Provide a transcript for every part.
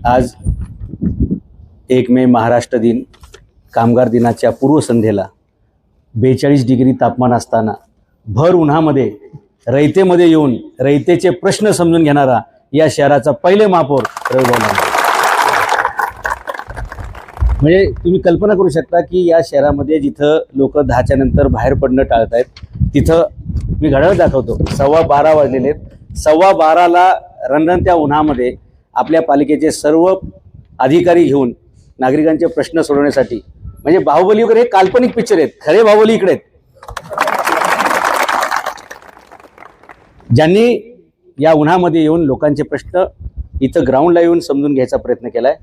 आज 1 मे महाराष्ट्र दिन, कामगार दिनाच्या पूर्वसंध्येला 42 डिग्री तापमान असताना भर उन्हामध्ये रयतेमध्ये येऊन रयतेचे प्रश्न समजून घेणारा या शहराचा पहिले महापौर रविभाऊ लांडे। म्हणजे तुम्ही कल्पना करू शकता की या शहरामध्ये जिथं लोक 10च्या नंतर बाहेर पडणं टाळतायत, तिथं मी घड्याळ दाखवतो 12:15 वाजलेले आहेत। 12:15ला रणरणत्या उन्हामध्ये आपल्या पालिकेचे सर्व अधिकारी घेऊन नागरिकांचे प्रश्न सोडवण्यासाठी, म्हणजे बाहुबली वगैरे हे काल्पनिक पिक्चर आहेत, खरे बाहुबली इकडे आहेत। ज्यांनी या उन्हामध्ये येऊन लोकांचे प्रश्न इथं ग्राउंडला येऊन समजून घ्यायचा प्रयत्न केलाय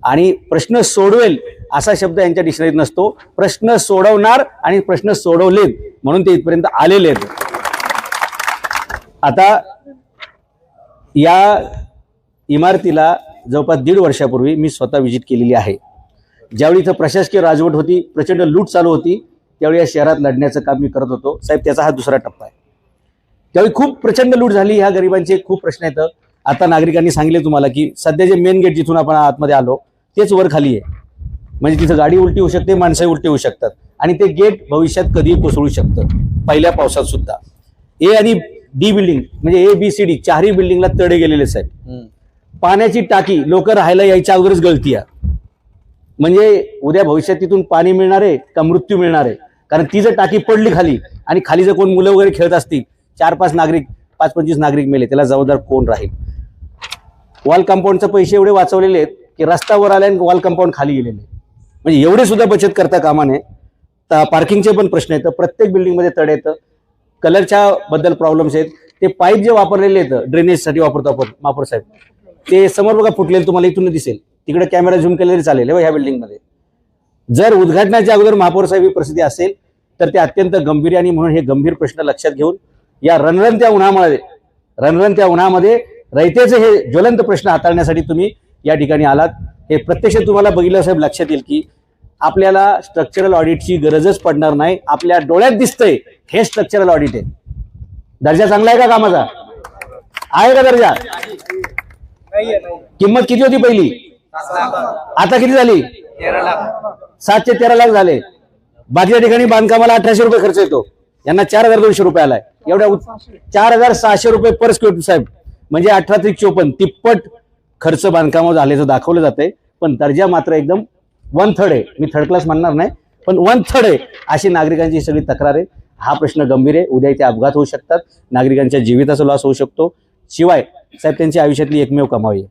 आणि प्रश्न सोडवेल असा शब्द यांच्या डिक्शनरीत नसतो, प्रश्न सोडवणार आणि प्रश्न सोडवलेत म्हणून ते इथपर्यंत आलेले आहेत। आता या इमारतीला जवळपास 1.5 वर्षापूर्वी मी स्वतः व्हिजिट केलेली आहे। ज्यावेळी इथं प्रशासकीय राजवट होती, प्रचंड लूट चालू होती, त्यावेळी या शहरात लढण्याचं काम मी करत होतो। साहेब, त्याचा हा दुसरा टप्पा आहे। त्यावेळी खूप प्रचंड लूट झाली, ह्या गरिबांचे खूप प्रश्न येतं। आता नागरिकांनी सांगितले तुम्हाला की सध्या जे मेन गेट जिथून आपण आतमध्ये आलो तेच वर खाली आहे, म्हणजे तिथं गाडी उलटी होऊ शकते, माणसंही उलटी होऊ शकतात आणि ते गेट भविष्यात कधीही कोसळू शकतं, पहिल्या पावसात सुद्धा। ए आणि डी बिल्डिंग म्हणजे ABCD चारही बिल्डिंगला तडे गेलेले साहेब। पाण्याची टाकी लोक राहायला यायच्या अगोदरच गळती आहे, म्हणजे उद्या भविष्यात तिथून पाणी मिळणार आहे का मृत्यू मिळणार आहे? कारण ती जर टाकी पडली खाली आणि खाली जर कोण मुलं वगैरे खेळत असतील, 4-5 नागरिक 25 नागरिक मेले, त्याला जबाबदार कोण राहील? वॉल कंपाऊंडचे पैसे एवढे वाचवलेले आहेत की रस्त्यावर आले आणि वॉल कंपाऊंड खाली गेलेले, म्हणजे एवढे सुद्धा बचत करता कामा नये। पार्किंगचे पण प्रश्न येतं, प्रत्येक बिल्डिंगमध्ये तडे येतं, कलरच्या बद्दल प्रॉब्लेम्स आहेत। ते पाईप जे वापरलेले आहेत ड्रेनेजसाठी वापरतो आपण महापौर साहेब, ते समोर बघा फुटलेले, तुम्हाला इथून दिसेल, तिकडे कॅमेरा झूम केलेले चालेल ह्या बिल्डिंगमध्ये। जर उद्घाटनाच्या अगोदर महापौर साहेब ही परिस्थिती असेल तर ते अत्यंत गंभीर, आणि म्हणून हे गंभीर प्रश्न लक्षात घेऊन या रणरणत्या उन्हामध्ये रयतेचे हे ज्वलंत प्रश्न हाताळण्यासाठी तुम्ही या ठिकाणी आलात। हे प्रत्यक्ष तुम्हाला बघितलं साहेब लक्षात येईल की आपल्याला स्ट्रक्चरल ऑडिटची गरजच पडणार नाही, आपल्या डोळ्यात दिसतंय हे स्ट्रक्चरल ऑडिट आहे। दर्जा चांगला आहे का कामाचा? आहे का दर्जा? किंमत किती होती पहिली, आता किती झाली? 7 ते 13 लाख झाले। बाकीच्या ठिकाणी बांधकामाला 1800 रुपये खर्च येतो, यांना 4200 रुपये आलाय। एवढ्या 4600 रुपये पर स्क्वेअर फूट साहेब, म्हणजे 18-54 तिप्पट खर्च बांधकामावर झाल्याचं दाखवलं जातंय, पण दर्जा मात्र एकदम 1/3 आहे। मी थर्ड क्लास म्हणणार नाही, पण 1/3 आहे अशी नागरिकांची सगळी तक्रार आहे। हा प्रश्न गंभीर आहे, उद्या इथे अपघात होऊ शकतात, नागरिकांच्या जीविताचा लॉस होऊ शकतो, शिवाय साहेब त्यांची आयुष्यातली एकमेव कमाई आहे।